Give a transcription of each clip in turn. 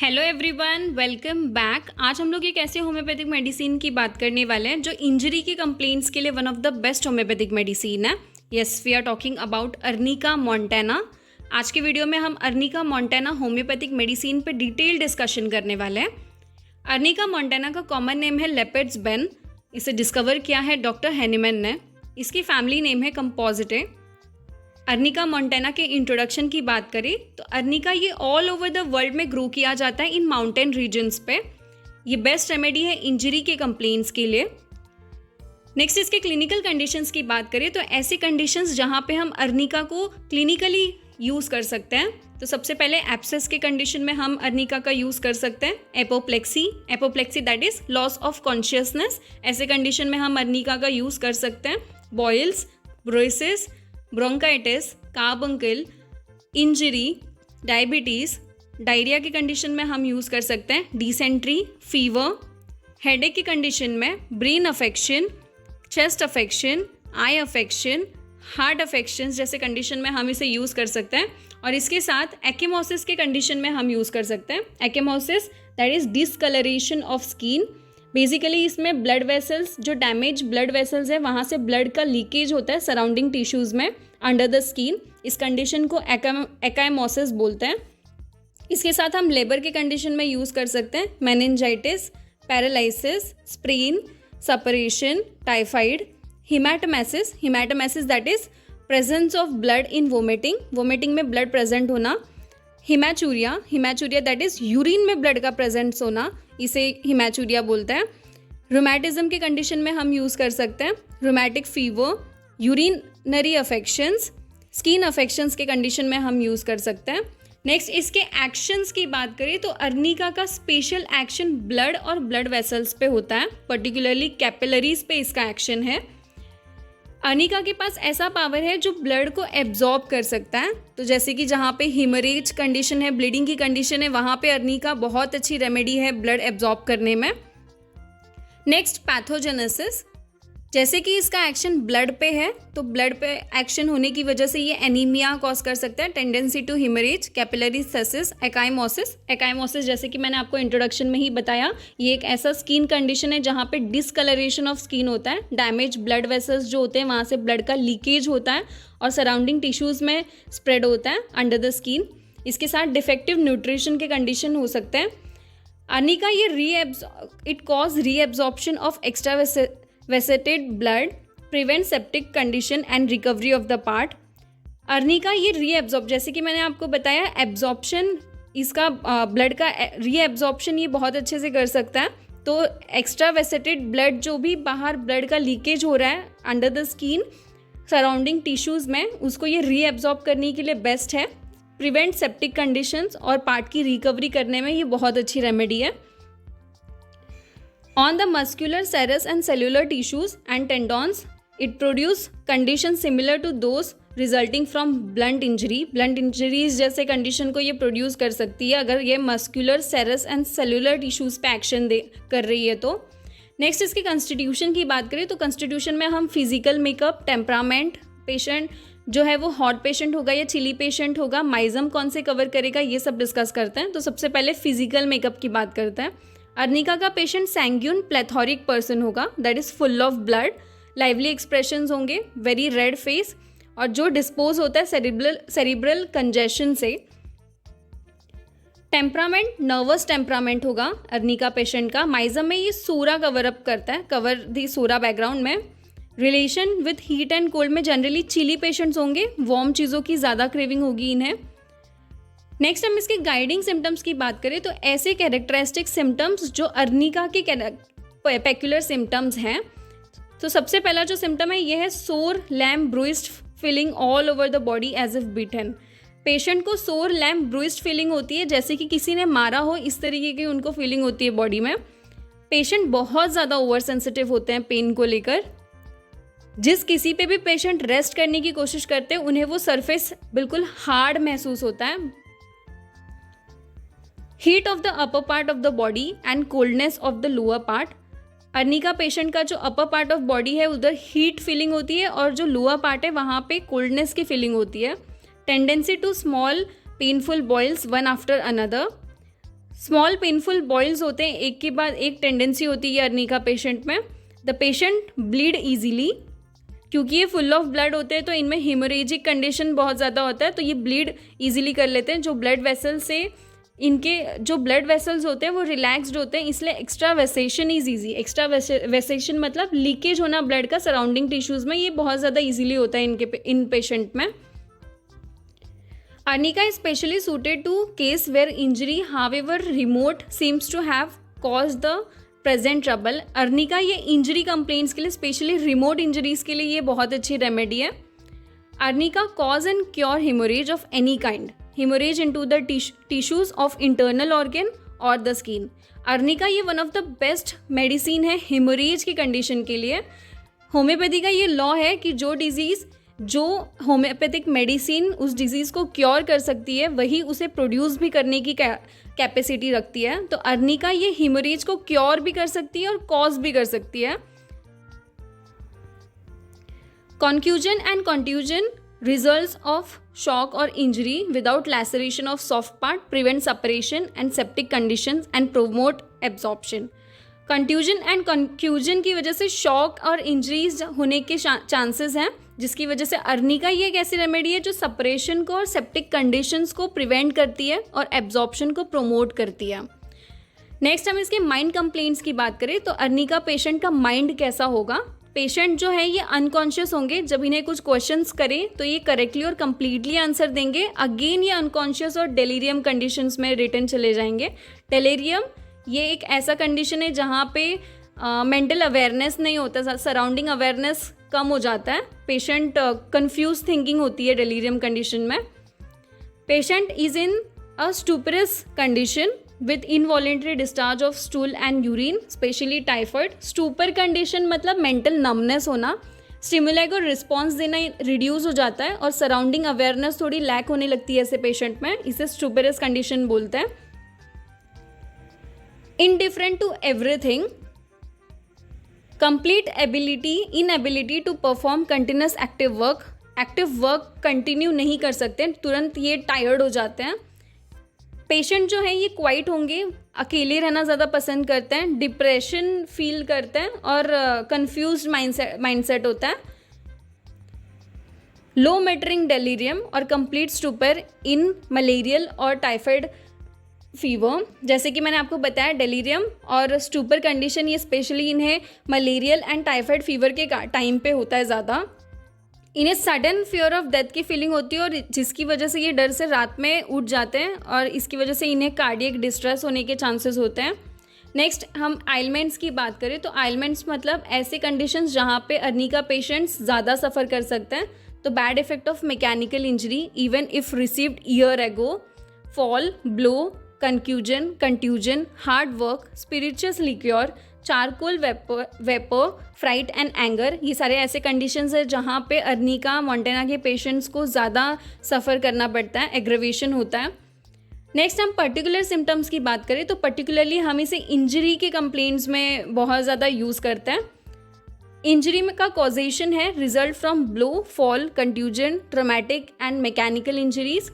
Hello everyone, welcome back. आज हम लोग एक ऐसे होम्योपैथिक मेडिसिन की बात करने वाले हैं जो इंजरी के कंप्लेंट्स के लिए one of the best homeopathic medicine है। Yes, we are talking about arnica montana. आज के वीडियो में हम अर्निका मोंटेना होम्योपैथिक मेडिसिन पे डिटेल डिस्कशन करने वाले हैं। अर्निका मोंटेना का कॉमन नेम है लेपर्ड्स बेन। इसे डिस्कवर किया है डॉक्टर हैनीमैन ने। इसकी फैमिली नेम है कंपोजिटे। अर्निका मोंटेना के इंट्रोडक्शन की बात करें तो अर्निका ये ऑल ओवर द वर्ल्ड में ग्रो किया जाता है इन माउंटेन रीजन्स पे। ये बेस्ट रेमेडी है इंजरी के कंप्लेंट्स के लिए। नेक्स्ट, इसके क्लिनिकल कंडीशंस की बात करें तो ऐसे कंडीशंस जहाँ पे हम अर्निका को क्लिनिकली यूज़ कर सकते हैं। तो सबसे पहले एब्सेस के कंडीशन में हम अर्निका का यूज़ कर सकते हैं। Apoplexy that is loss of consciousness, ऐसे कंडीशन में हम अर्निका का यूज़ कर सकते हैं। Boils, bruises, bronchitis, carbuncle, injury, diabetes, diarrhoea की कंडीशन में हम यूज़ कर सकते हैं। डिसेंट्री, फीवर, हेडेक की कंडीशन में, brain affection, chest affection, eye affection, heart affections जैसे कंडीशन में हम इसे यूज़ कर सकते हैं। और इसके साथ एक्केमोसिस के कंडीशन में हम यूज़ कर सकते हैं। Ecchymosis that is discolouration of skin. Basically इसमें ब्लड वेसल्स, जो डैमेज ब्लड वेसल्स है वहाँ से ब्लड का लीकेज होता है सराउंडिंग टिश्यूज़ में अंडर द स्किन। इस कंडीशन को एक्काइमोसिस बोलते हैं। इसके साथ हम लेबर के कंडीशन में यूज़ कर सकते हैं। Meningitis, paralysis, sprain, suppuration, typhoid, haematemesis that is presence of blood in vomiting में ब्लड प्रेजेंट होना। हिमैचूरिया दैट इज यूरिन में ब्लड का प्रेजेंस होना, इसे हिमैचूरिया बोलते हैं। रूमेटिज्म के कंडीशन में हम यूज़ कर सकते हैं। Rheumatic fever, urinary affections, skin affections के कंडीशन में हम यूज़ कर सकते हैं। नेक्स्ट, इसके एक्शंस की बात करें तो अर्निका का स्पेशल एक्शन ब्लड और ब्लड वेसल्स पे होता है, पर्टिकुलरली कैपिलरीज पे इसका एक्शन है। अर्निका के पास ऐसा पावर है जो ब्लड को एब्जॉर्ब कर सकता है। तो जैसे कि जहाँ पे हीमरेज कंडीशन है, ब्लीडिंग की कंडीशन है, वहाँ पे अर्निका बहुत अच्छी रेमेडी है ब्लड एब्जॉर्ब करने में। Next, pathogenesis. जैसे कि इसका एक्शन ब्लड पे है तो ब्लड पे एक्शन होने की वजह से ये एनीमिया कॉज कर सकता है, टेंडेंसी टू हिमरेज, कैपिलरी सेसिस, एक्काइमोसिस जैसे कि मैंने आपको इंट्रोडक्शन में ही बताया, ये एक ऐसा स्किन कंडीशन है जहाँ पे डिसकलरेशन ऑफ स्किन होता है। डैमेज ब्लड वेसल्स जो होते हैं वहाँ से ब्लड का लीकेज होता है और सराउंडिंग टिश्यूज़ में स्प्रेड होता है अंडर द स्किन। इसके साथ डिफेक्टिव न्यूट्रिशन के कंडीशन हो सकते हैं। अर्निका ये it cause reabsorption of extravasated blood, prevent septic condition and recovery of the part. Arnica ये रीएब्जॉर्ब, जैसे कि मैंने आपको बताया, एब्जॉर्प्शन इसका ब्लड का रीएब्जॉर्प्शन ये बहुत अच्छे से कर सकता है। तो एक्स्ट्रा वेसेटेड ब्लड जो भी बाहर ब्लड का लीकेज हो रहा है under the skin surrounding tissues में, उसको ये रीएब्जॉर्ब करने के लिए बेस्ट है। प्रिवेंट सेप्टिक कंडीशंस और पार्ट की रिकवरी करने में ये बहुत अच्छी रेमेडी है। On the muscular, serous and cellular tissues and tendons, it produce conditions similar to those resulting from blunt injury. Blunt injuries जैसे कंडीशन को ये प्रोड्यूस कर सकती है अगर ये मस्कुलर, सेरस एंड सेलुलर टिश्यूज़ पे एक्शन कर रही है तो। नेक्स्ट, इसकी कॉन्स्टिट्यूशन की बात करें तो कॉन्स्टिट्यूशन में हम फिजिकल मेकअप, टेम्परामेंट, पेशेंट जो है वो हॉट पेशेंट होगा या चिली पेशेंट होगा, माइजम कौन से कवर करेगा, ये सब डिस्कस करते हैं। तो सबसे पहले फिजिकल मेकअप की बात करते हैं। अर्निका का पेशेंट सैंग्यून प्लेथोरिक पर्सन होगा, that is full of blood, lively expressions होंगे, वेरी रेड फेस, और जो डिस्पोज होता है सेरिब्रल कंजेशन से। टेम्परामेंट नर्वस टेम्परामेंट होगा अर्निका पेशेंट का। माइजम में ये सूरा कवर अप करता है, कवर दी सूरा बैकग्राउंड में। Relation with heat and cold में जनरली चिली पेशेंट्स होंगे, वार्म चीज़ों की ज़्यादा क्रेविंग होगी इन्हें। नेक्स्ट, हम इसके गाइडिंग सिम्टम्स की बात करें तो ऐसे कैरेक्टरिस्टिक सिम्टम्स जो अर्निका के पेक्युलर सिम्टम्स हैं। तो सबसे पहला जो सिम्टम है ये है sore, lame, bruised feeling all over the body as if beaten. Patient को सोर, लैम्प, ब्रूइस्ड फीलिंग होती है जैसे कि किसी ने मारा हो, इस तरीके की उनको फीलिंग होती है बॉडी में। पेशेंट बहुत ज़्यादा ओवर सेंसिटिव होते हैं पेन को लेकर। जिस किसी पे भी पेशेंट रेस्ट करने की कोशिश करते हैं उन्हें वो सरफेस बिल्कुल हार्ड महसूस होता है। Heat of the upper part of the body and coldness of the lower part. Arnica patient का जो अपर पार्ट ऑफ बॉडी है उधर हीट फीलिंग होती है और जो लोअर पार्ट है वहाँ पे कोल्डनेस की फीलिंग होती है। Tendency to small painful boils one after another. Small painful boils होते हैं, एक के बाद एक टेंडेंसी होती है अर्निका पेशेंट में। द पेशेंट ब्लीड ईजीली, क्योंकि ये फुल ऑफ ब्लड होते हैं तो इनमें हेमोरेजिक कंडीशन बहुत ज़्यादा होता है, तो ये ब्लीड ईजिली कर लेते हैं। जो ब्लड वेसल से इनके जो ब्लड वेसल्स होते हैं वो रिलैक्स्ड होते हैं, इसलिए एक्स्ट्रा वेसेशन इज ईजी। एक्स्ट्रा वेसेशन मतलब लीकेज होना ब्लड का सराउंडिंग टिश्यूज़ में, ये बहुत ज़्यादा ईजिली होता है इन पेशेंट में। Arnica is specially suited to case where injury, however remote, seems to have caused the present trouble. Arnica ये इंजरी कंप्लेंट्स के लिए, स्पेशली रिमोट इंजरीज के लिए ये बहुत अच्छी रेमेडी है। Arnica cause and cure hemorrhage of any kind, hemorrhage into the tissues of internal organ or the skin. Arnica ये one of the best medicine है हेमोरेज की कंडीशन के लिए। होम्योपैथी का ये लॉ है कि जो होम्योपैथिक मेडिसिन उस डिजीज़ को क्योर कर सकती है वही उसे प्रोड्यूस भी करने की कैपेसिटी रखती है। तो अर्निका ये हेमोरेज को क्योर भी कर सकती है और कॉज भी कर सकती है। Confusion and contusion results of shock और injury without laceration of soft part prevent separation and septic conditions and promote absorption. Contusion and confusion की वजह से शॉक और इंजरीज होने के चांसेस हैं, जिसकी वजह से अर्निका ये एक ऐसी रेमेडी है जो सेपरेशन को और सेप्टिक कंडीशंस को प्रिवेंट करती है और एब्जॉर्प्शन को प्रोमोट करती है। नेक्स्ट हम इसके माइंड कंप्लेंट्स की बात करें तो अर्निका पेशेंट का माइंड कैसा होगा। पेशेंट जो है ये अनकॉन्शियस होंगे, जब इन्हें कुछ क्वेश्चंस करें तो ये करेक्टली और कंप्लीटली आंसर देंगे। अगेन ये अनकॉन्शियस और डेलीरियम कंडीशंस में रिटर्न चले जाएंगे। डेलीरियम ये एक ऐसा कंडीशन है जहाँ पे मेंटल अवेयरनेस नहीं होता, सराउंडिंग अवेयरनेस कम हो जाता है। पेशेंट कंफ्यूज थिंकिंग होती है डेलीरियम कंडीशन में। Patient is in a stuporous condition with involuntary discharge of stool and urine, especially typhoid. Stupor condition मतलब मेंटल नमनेस होना, स्टिमुलाई को रिस्पॉन्स देना रिड्यूस हो जाता है और सराउंडिंग अवेयरनेस थोड़ी लैक होने लगती है ऐसे पेशेंट में, इसे स्टूपरस कंडीशन बोलते हैं। Indifferent to everything, complete inability to perform continuous active work continue नहीं कर सकते, तुरंत ये टायर्ड हो जाते हैं। पेशेंट जो है ये क्वाइट होंगे, अकेले रहना ज़्यादा पसंद करते हैं, डिप्रेशन फील करते हैं और कंफ्यूज्ड माइंडसेट होता है। लो मैटरिंग डेलीरियम और कंप्लीट स्टूपर इन मलेरियल और टाइफाइड फीवर। जैसे कि मैंने आपको बताया डेलीरियम और स्टूपर कंडीशन ये स्पेशली इन्हें मलेरियल एंड टाइफाइड फीवर के टाइम पे होता है ज़्यादा। इन्हें सडन फियर ऑफ डेथ की फीलिंग होती है और जिसकी वजह से ये डर से रात में उठ जाते हैं और इसकी वजह से इन्हें कार्डियक डिस्ट्रेस होने के चांसेस होते हैं। नेक्स्ट हम आइलमेंट्स की बात करें तो आइलमेंट्स मतलब ऐसे कंडीशंस जहाँ पे अर्निका पेशेंट्स ज़्यादा सफ़र कर सकते हैं। तो bad effect of mechanical injury even if received year ago, fall, blow, contusion, hard work, spirituous liquor, charcoal vapour, fright and anger, ये सारे ऐसे कंडीशंस है जहाँ पे अर्निका मॉन्टेना के पेशेंट्स को ज़्यादा सफ़र करना पड़ता है, एग्रेवेशन होता है। नेक्स्ट हम पर्टिकुलर सिम्टम्स की बात करें तो पर्टिकुलरली हम इसे इंजरी के कंप्लेंट्स में बहुत ज़्यादा यूज़ करते हैं। इंजरी में का कॉजेशन है result from blow, fall, contusion, traumatic and mechanical injuries.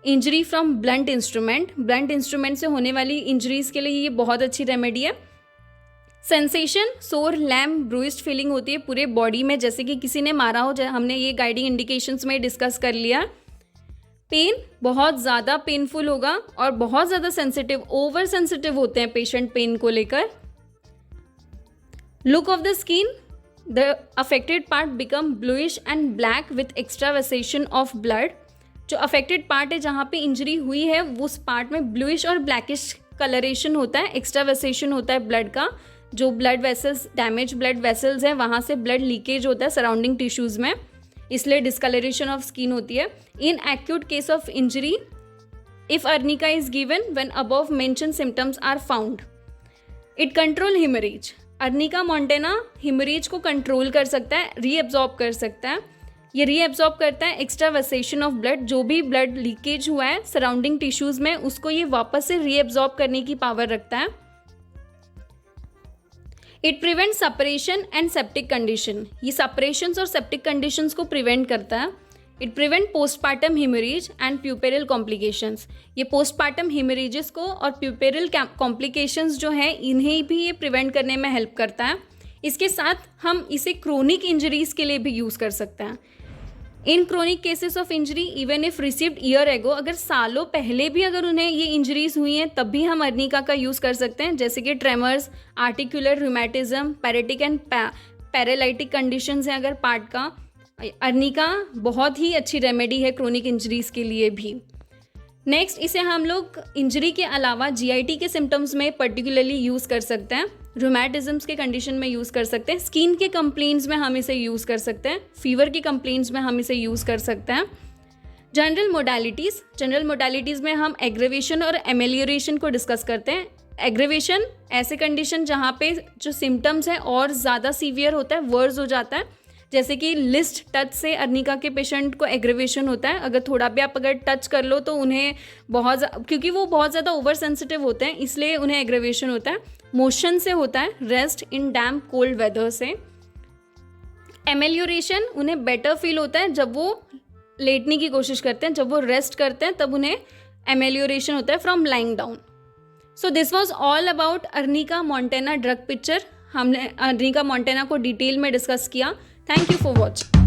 Injury from blunt instrument से होने वाली इंजरीज के लिए ये बहुत अच्छी रेमेडी है। सेंसेशन, सोर, लैम, ब्रूइस्ड फीलिंग होती है पूरे बॉडी में, जैसे कि किसी ने मारा हो, हमने ये गाइडिंग इंडिकेशंस में डिस्कस कर लिया। पेन बहुत ज़्यादा पेनफुल होगा और बहुत ज़्यादा सेंसिटिव, ओवर सेंसिटिव होते हैं पेशेंट पेन को लेकर। Look of the skin, the affected part become bluish and black with extravasation of blood. जो अफेक्टेड पार्ट है जहाँ पे इंजरी हुई है उस पार्ट में ब्लूइश और ब्लैकिश कलरेशन होता है, एक्स्ट्रा वेसेशन होता है ब्लड का। जो blood vessels, damage blood vessels हैं वहाँ से ब्लड लीकेज होता है सराउंडिंग टिश्यूज़ में, इसलिए डिस्कलरेशन ऑफ स्किन होती है। In acute case of injury if arnica is given when above mention symptoms are found, it control haemorrhage. Arnica montana haemorrhage को कंट्रोल कर सकता है, रीएब्जॉर्ब कर सकता है। ये रीएब्जॉर्ब करता है एक्स्ट्रा वेसेशन ऑफ ब्लड, जो भी ब्लड लीकेज हुआ है सराउंडिंग टिश्यूज़ में उसको ये वापस से रीएब्जॉर्ब करने की पावर रखता है। It prevent separation and septic condition, ये सेपरेशंस और सेप्टिक कंडीशंस को प्रिवेंट करता है। It prevent postpartum haemorrhage and puerperal complications. ये पोस्टपार्टम हेमरेजेस को और प्यूपेरल कॉम्प्लिकेशंस जो है इन्हें भी ये प्रिवेंट करने में हेल्प करता है। इसके साथ हम इसे क्रोनिक इंजरीज़ के लिए भी यूज़ कर सकते हैं। In chronic cases of injury even if received year ago, अगर सालों पहले भी अगर उन्हें ये इंजरीज हुई हैं तब भी हम अर्निका का यूज़ कर सकते हैं, जैसे कि tremors, articular rheumatism, pyretic and paralytic conditions हैं अगर पार्ट का। अर्निका बहुत ही अच्छी रेमेडी है क्रोनिक इंजरीज के लिए भी। नेक्स्ट, इसे हम लोग इंजरी के अलावा जीआईटी के सिम्टम्स में पर्टिकुलरली यूज़ कर सकते हैं, रूमेटिज्म्स के कंडीशन में यूज़ कर सकते हैं, स्किन के कंप्लेंट्स में हम इसे यूज़ कर सकते हैं, फीवर की कंप्लेंट्स में हम इसे यूज़ कर सकते हैं। जनरल मोडालिटीज़ में हम एग्रेवेशन और एमेलियोरेशन को डिस्कस करते हैं। एग्रेवेशन ऐसे कंडीशन जहाँ पे जो सिम्टम्स हैं और ज़्यादा सीवियर होता है, वर्स हो जाता है, जैसे कि लिस्ट टच से अर्निका के पेशेंट को एग्रेवेशन होता है। अगर थोड़ा भी आप अगर टच कर लो तो उन्हें क्योंकि वो बहुत ज़्यादा ओवर सेंसिटिव होते हैं इसलिए उन्हें एग्रेवेशन होता है। मोशन से होता है, rest in damp cold weather से। एमेलियोरेशन उन्हें बेटर फील होता है जब वो लेटने की कोशिश करते हैं, जब वो रेस्ट करते हैं तब उन्हें एमेलियोरेशन होता है from lying down. So this was all about arnica montana drug picture. हमने अर्निका मोंटेना को डिटेल में डिस्कस किया। Thank you for watching.